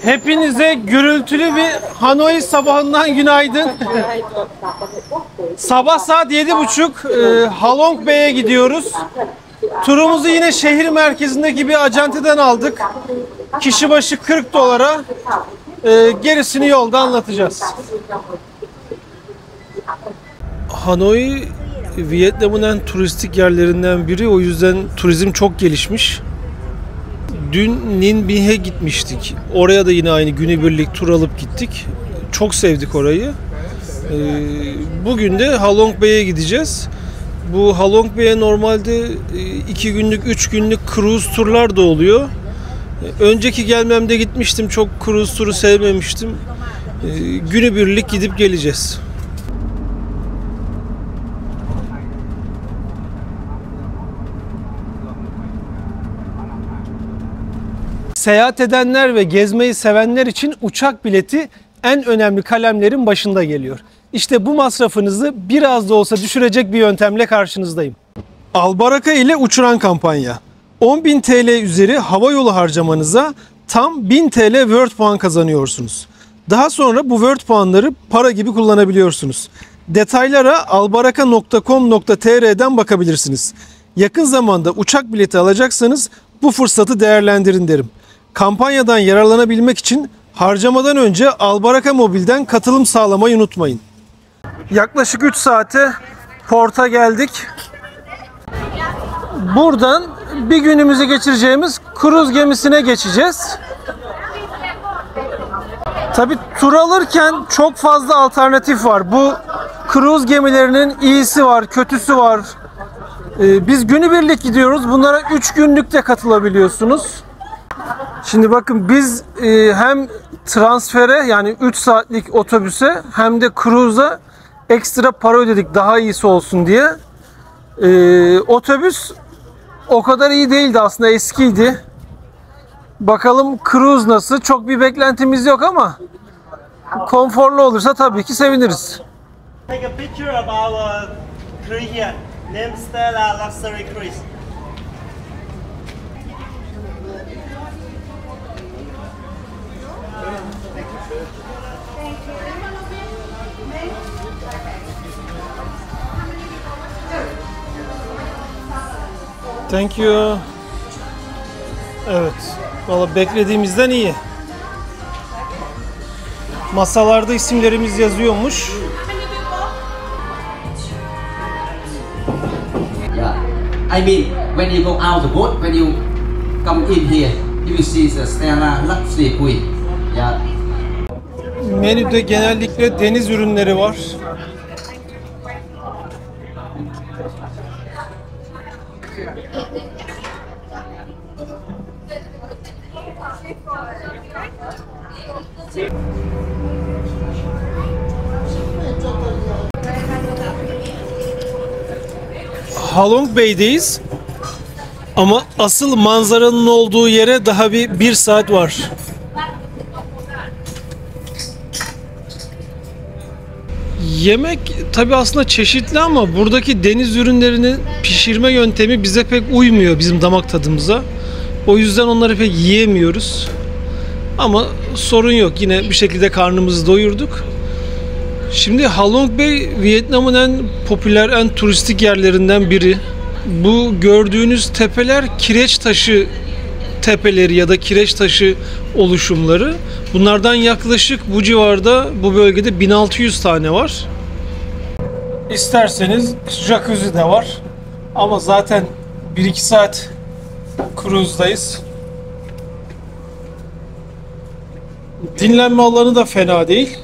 Hepinize gürültülü bir Hanoi sabahından günaydın. Sabah saat 7.30 Halong Bay'e gidiyoruz. Turumuzu yine şehir merkezindeki bir acenteden aldık. Kişi başı 40 dolara. Gerisini yolda anlatacağız. Hanoi, Vietnam'ın en turistik yerlerinden biri. O yüzden turizm çok gelişmiş. Dün Ninh Bih'e gitmiştik. Oraya da yine aynı günübirlik tur alıp gittik. Çok sevdik orayı. Bugün de Halong Bay'e gideceğiz. Bu Halong Bay'e normalde 2 günlük, 3 günlük cruise turlar da oluyor. Önceki gelmemde gitmiştim. Çok cruise turu sevmemiştim. Günübirlik gidip geleceğiz. Seyahat edenler ve gezmeyi sevenler için uçak bileti en önemli kalemlerin başında geliyor. İşte bu masrafınızı biraz da olsa düşürecek bir yöntemle karşınızdayım. Albaraka ile uçuran kampanya. 10.000 TL üzeri havayolu harcamanıza tam 1000 TL World puan kazanıyorsunuz. Daha sonra bu World puanları para gibi kullanabiliyorsunuz. Detaylara albaraka.com.tr'den bakabilirsiniz. Yakın zamanda uçak bileti alacaksanız bu fırsatı değerlendirin derim. Kampanyadan yararlanabilmek için harcamadan önce Albaraka Mobil'den katılım sağlamayı unutmayın. Yaklaşık 3 saate porta geldik. Buradan bir günümüzü geçireceğimiz kruz gemisine geçeceğiz. Tabii tur alırken çok fazla alternatif var. Bu kruz gemilerinin iyisi var, kötüsü var. Biz günübirlik gidiyoruz. Bunlara 3 günlük de katılabiliyorsunuz. Şimdi bakın biz hem transfere yani 3 saatlik otobüse hem de cruise'a ekstra para ödedik daha iyisi olsun diye. Otobüs o kadar iyi değildi aslında, eskiydi. Bakalım cruise nasıl? Çok bir beklentimiz yok ama konforlu olursa tabii ki seviniriz. Take a picture of our cruise here. Name Stella Luxury Cruise. Thank you. Evet. Vallahi beklediğimizden iyi. Masalarda isimlerimiz yazıyormuş. Yeah. I mean, when you go out the boat, when you come in here, you will see the Stella Luxury Cruise. Yeah. Menüde genellikle deniz ürünleri var. Halong Bay'deyiz. Ama asıl manzaranın olduğu yere daha bir saat var. Yemek tabi aslında çeşitli ama buradaki deniz ürünlerinin pişirme yöntemi bize pek uymuyor, bizim damak tadımıza. O yüzden onları pek yiyemiyoruz. Ama sorun yok, yine bir şekilde karnımızı doyurduk. Şimdi Halong Bay Vietnam'ın en popüler, en turistik yerlerinden biri. Bu gördüğünüz tepeler kireç taşı tepeleri ya da kireç taşı oluşumları. Bunlardan yaklaşık bu civarda, bu bölgede 1600 tane var. İsterseniz jacuzzi de var. Ama zaten 1-2 saat cruise'dayız. Dinlenme alanı da fena değil.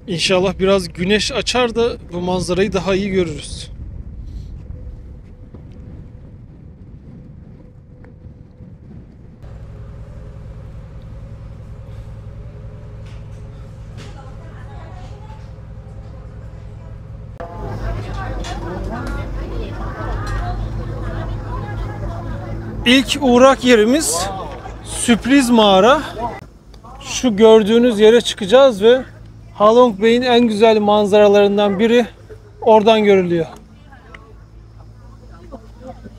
İnşallah biraz güneş açar da bu manzarayı daha iyi görürüz. İlk uğrak yerimiz sürpriz mağara. Şu gördüğünüz yere çıkacağız ve Halong Bay'in en güzel manzaralarından biri oradan görülüyor.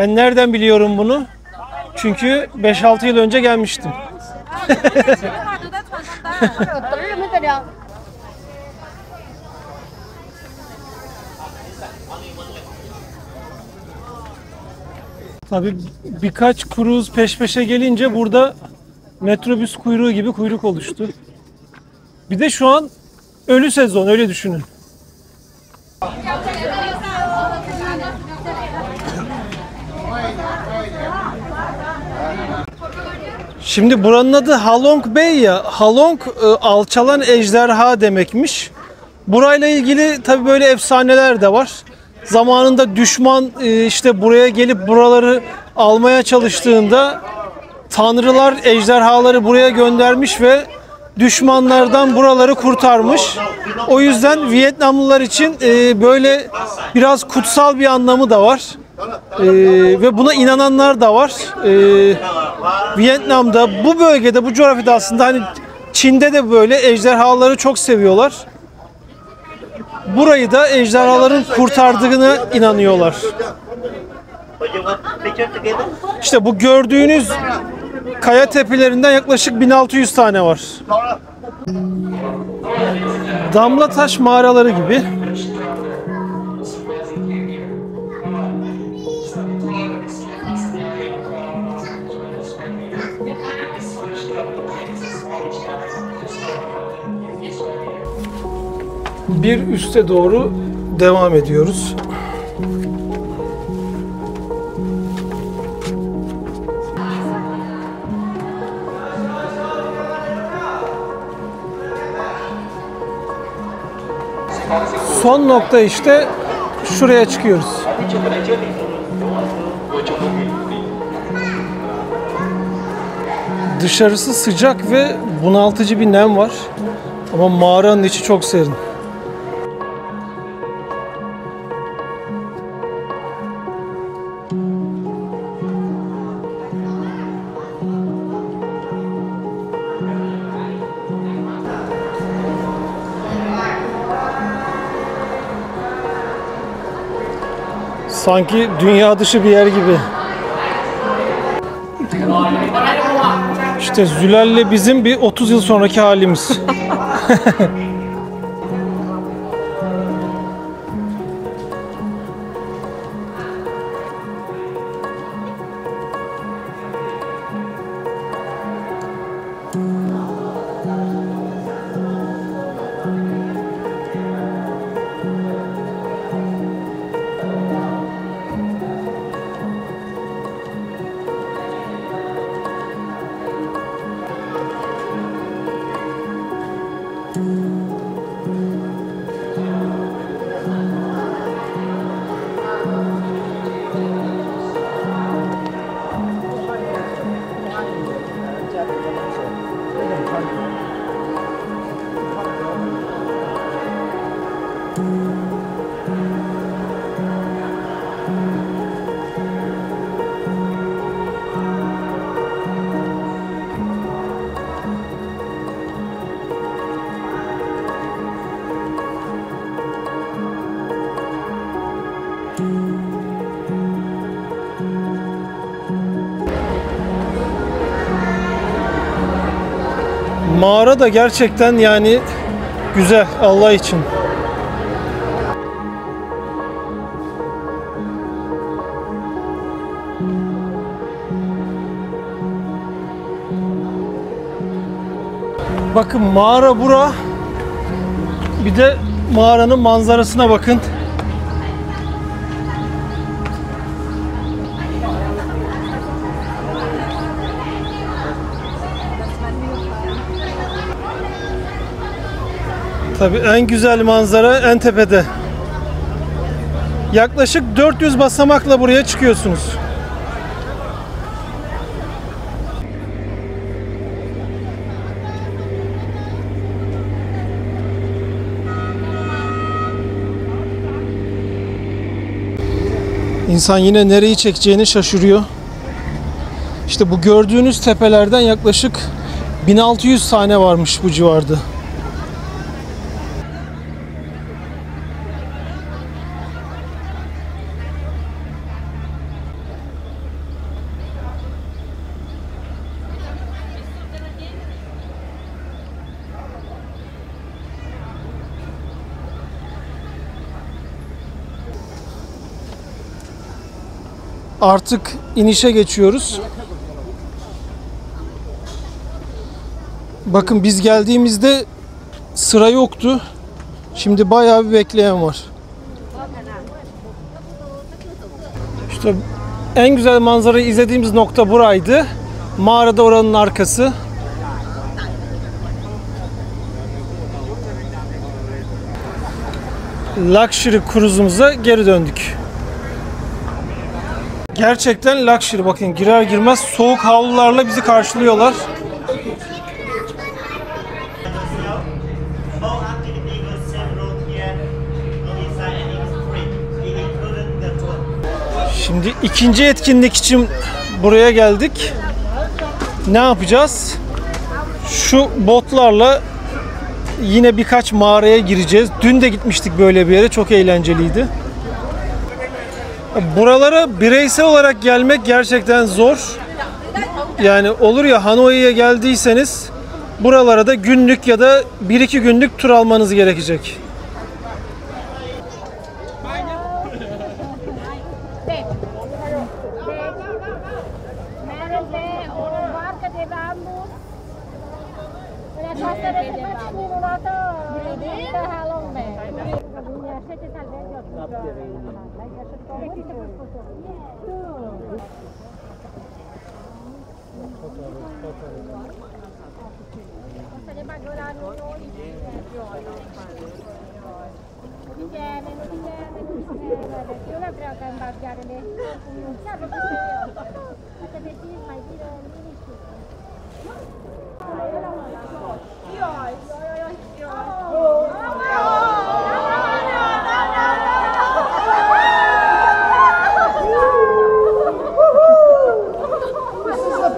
Ben nereden biliyorum bunu? Çünkü 5-6 yıl önce gelmiştim. Tabii birkaç kruz peş peşe gelince burada metrobüs kuyruğu gibi kuyruk oluştu. Bir de şu an ölü sezon, öyle düşünün. Şimdi buranın adı Halong Bay ya. Halong alçalan ejderha demekmiş. Burayla ilgili tabii böyle efsaneler de var. Zamanında düşman işte buraya gelip buraları almaya çalıştığında tanrılar ejderhaları buraya göndermiş ve düşmanlardan buraları kurtarmış. O yüzden Vietnamlılar için böyle biraz kutsal bir anlamı da var. Ve buna inananlar da var. Vietnam'da, bu bölgede, bu coğrafyada aslında hani Çin'de de böyle ejderhaları çok seviyorlar. Burayı da ejderhaların kurtardığına inanıyorlar. İşte bu gördüğünüz kaya tepelerinden yaklaşık 1600 tane var. Damla taş mağaraları gibi. Bir üste doğru devam ediyoruz. Son nokta işte şuraya çıkıyoruz. Dışarısı sıcak ve bunaltıcı bir nem var. Ama mağaranın içi çok serin. Sanki dünya dışı bir yer gibi. İşte Zülal'le bizim bir 30 yıl sonraki halimiz. Mağara da gerçekten yani güzel, Allah için. Bakın mağara bura. Bir de mağaranın manzarasına bakın. Tabii en güzel manzara en tepede. Yaklaşık 400 basamakla buraya çıkıyorsunuz. İnsan yine nereyi çekeceğini şaşırıyor. İşte bu gördüğünüz tepelerden yaklaşık 1600 tane varmış bu civarda. Artık inişe geçiyoruz. Bakın biz geldiğimizde sıra yoktu. Şimdi bayağı bir bekleyen var. İşte en güzel manzarayı izlediğimiz nokta buraydı. Mağarada oranın arkası. Luxury cruise'umuza geri döndük. Gerçekten luxury, bakın girer girmez soğuk havlularla bizi karşılıyorlar. All activity was several here inside and it was free. It included the tour. Şimdi ikinci etkinlik için buraya geldik. Ne yapacağız? Şu botlarla yine birkaç mağaraya gireceğiz. Dün de gitmiştik böyle bir yere. Çok eğlenceliydi. Buralara bireysel olarak gelmek gerçekten zor. Yani olur ya, Hanoi'ye geldiyseniz buralara da günlük ya da 1-2 günlük tur almanız gerekecek.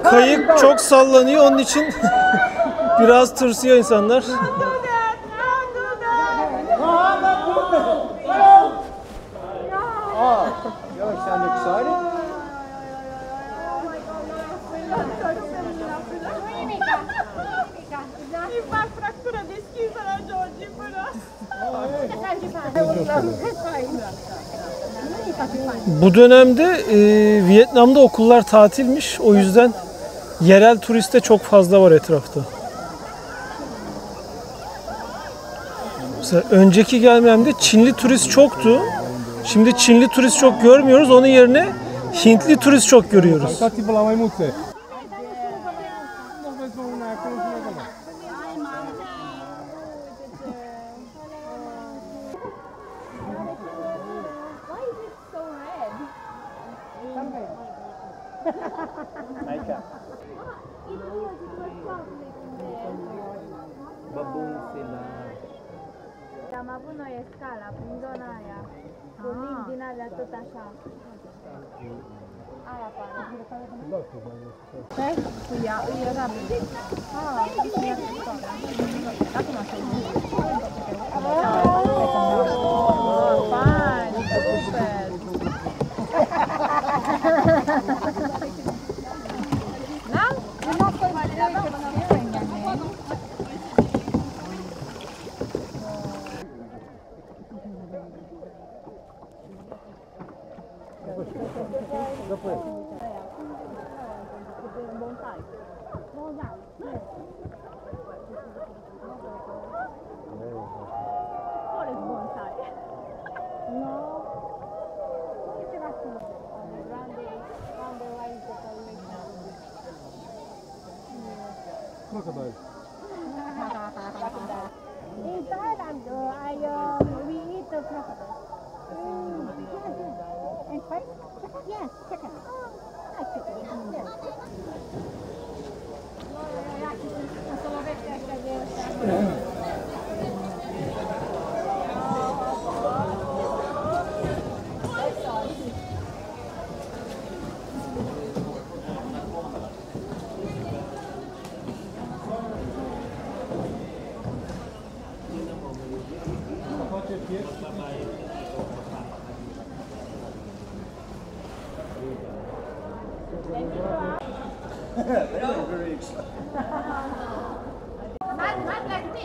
Kayık çok sallanıyor, onun için biraz tırsıyor insanlar. Bu dönemde Vietnam'da okullar tatilmiş. O yüzden yerel turist de çok fazla var etrafta. Mesela önceki gelmemde Çinli turist çoktu. Şimdi Çinli turist çok görmüyoruz. Onun yerine Hintli turist çok görüyoruz. Chiamavano e scala, pundonaia, kuning dinala tutasha. Apa? Kuya, iya kami. Aku masuk. Oh, fine, super. Now, you're not going to do it. In Thailand, we eat the crocodile. And fish? Yes, chicken. I chicken. Yes. Not like this.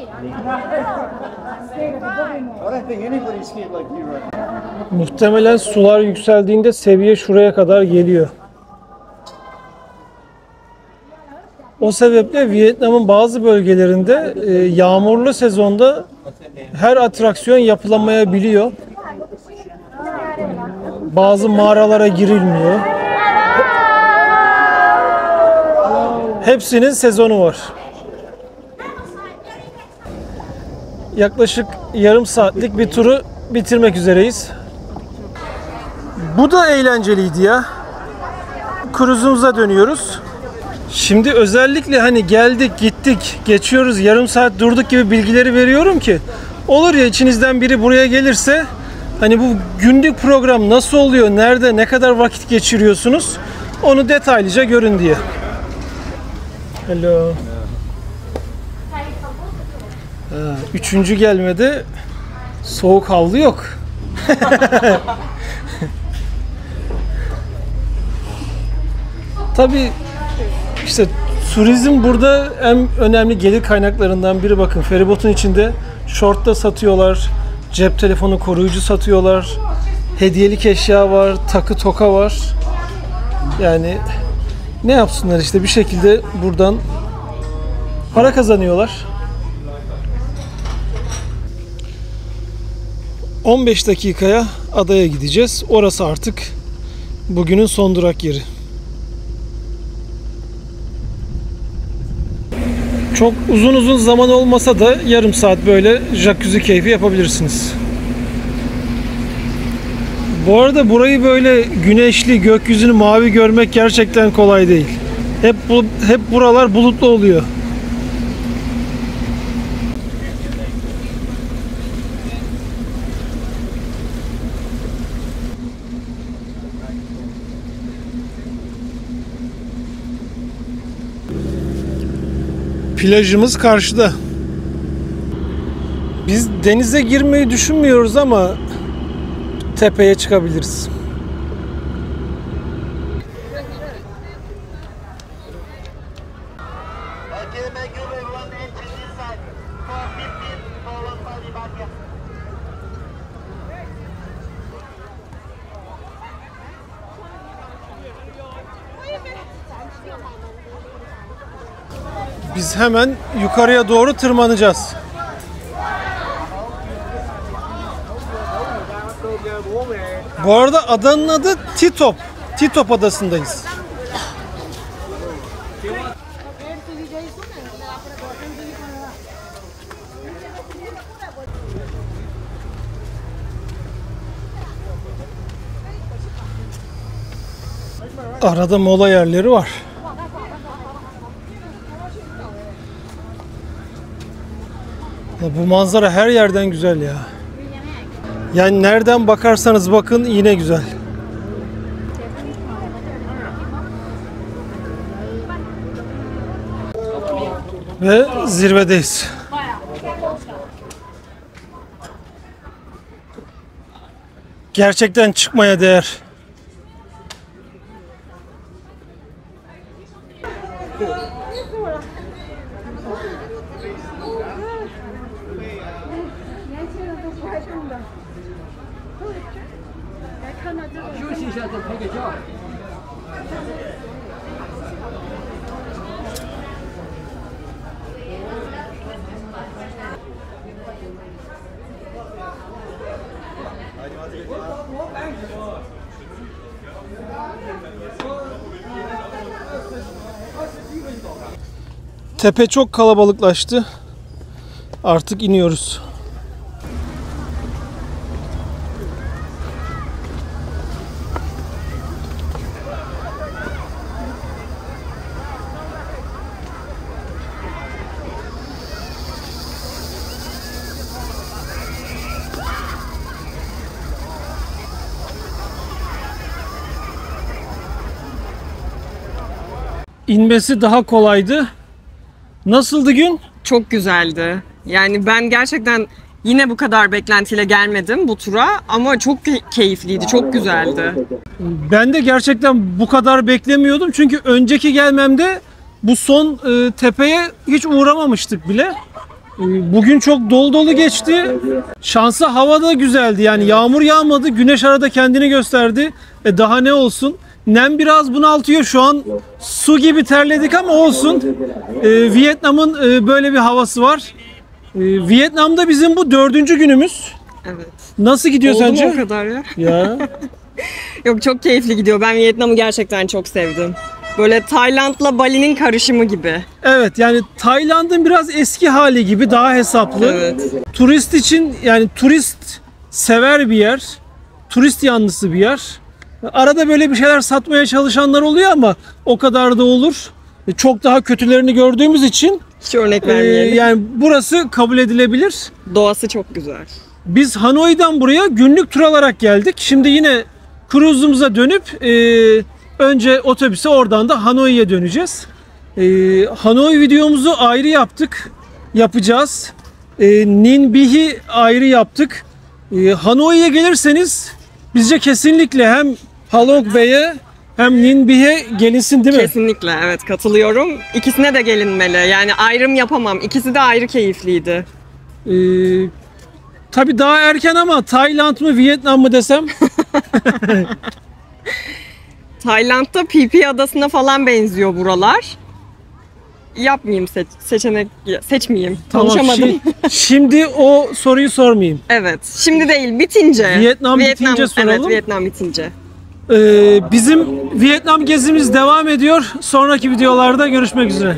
don't think anybody's skied like you right now. Muhtemelen sular yükseldiğinde seviye şuraya kadar geliyor. O sebeple Vietnam'ın bazı bölgelerinde yağmurlu sezonda her atraksiyon yapılamayabiliyor. Bazı mağaralara girilmiyor. Hepsinin sezonu var. Yaklaşık yarım saatlik bir turu bitirmek üzereyiz. Bu da eğlenceliydi ya. Kruzumuza dönüyoruz. Şimdi özellikle hani geldik gittik geçiyoruz yarım saat durduk gibi bilgileri veriyorum ki olur ya içinizden biri buraya gelirse hani bu günlük program nasıl oluyor, nerede, ne kadar vakit geçiriyorsunuz onu detaylıca görün diye. Hello. Üçüncü gelmede soğuk havlu yok. Tabii işte turizm burada en önemli gelir kaynaklarından biri. Bakın feribotun içinde şort da satıyorlar, cep telefonu koruyucu satıyorlar, hediyelik eşya var, takı toka var. Yani ne yapsınlar işte bir şekilde buradan para kazanıyorlar. 15 dakikaya adaya gideceğiz. Orası artık bugünün son durak yeri. Çok uzun zaman olmasa da yarım saat böyle jacuzzi keyfi yapabilirsiniz. Bu arada burayı böyle güneşli, gökyüzünü mavi görmek gerçekten kolay değil. Hep buralar bulutlu oluyor. Plajımız karşıda. Biz denize girmeyi düşünmüyoruz ama tepeye çıkabiliriz. Okay, make you everyone enter inside for 15 followed by the back here. Biz hemen yukarıya doğru tırmanacağız. Bu arada adanın adı Titop. Titop adasındayız. Arada mola yerleri var. Bu manzara her yerden güzel ya. Yani nereden bakarsanız bakın yine güzel. Ve zirvedeyiz. Gerçekten çıkmaya değer. Tepe çok kalabalıklaştı. Artık iniyoruz. İnmesi daha kolaydı. Nasıldı gün? Çok güzeldi. Yani ben gerçekten yine bu kadar beklentiyle gelmedim bu tura ama çok keyifliydi, çok güzeldi. Ben de gerçekten bu kadar beklemiyordum. Çünkü önceki gelmemde bu son tepeye hiç uğramamıştık bile. Bugün çok dolu dolu geçti. Şansa hava da güzeldi. Yani yağmur yağmadı. Güneş arada kendini gösterdi. Daha ne olsun. Nem biraz bunaltıyor şu an. Su gibi terledik ama olsun. Vietnam'ın böyle bir havası var. Vietnam'da bizim bu 4. günümüz. Evet. Nasıl gidiyor Oldu mu sence? o kadar ya? Ya. Yok, çok keyifli gidiyor. Ben Vietnam'ı gerçekten çok sevdim. Böyle Tayland'la Bali'nin karışımı gibi. Evet, yani Tayland'ın biraz eski hali gibi, daha hesaplı. Evet. Turist için, yani turist sever bir yer. Turist yanlısı bir yer. Arada böyle bir şeyler satmaya çalışanlar oluyor ama o kadar da olur. Çok daha kötülerini gördüğümüz için Hiç örnek vermeyelim. yani burası kabul edilebilir. Doğası çok güzel. Biz Hanoi'dan buraya günlük tur alarak geldik. Şimdi yine cruise'umuza dönüp önce otobüse, oradan da Hanoi'ye döneceğiz. Hanoi videomuzu ayrı yaptık. Yapacağız. Ninh Bih'i ayrı yaptık. Hanoi'ye gelirseniz bizce kesinlikle hem Halong Bay'e hem Ninh Bih'e gelinsin, değil mi? Kesinlikle, evet, katılıyorum. İkisine de gelinmeli. Yani ayrım yapamam. İkisi de ayrı keyifliydi. Tabii daha erken ama Tayland mı Vietnam mı desem? Tayland'da Phi Phi adasına falan benziyor buralar. Yapmayayım, seçmeyeyim. Konuşamadım. Şimdi o soruyu sormayayım. Evet. Şimdi değil, bitince. Vietnam bitince soralım. Evet, Vietnam bitince. Bizim Vietnam gezimiz devam ediyor. Sonraki videolarda görüşmek üzere.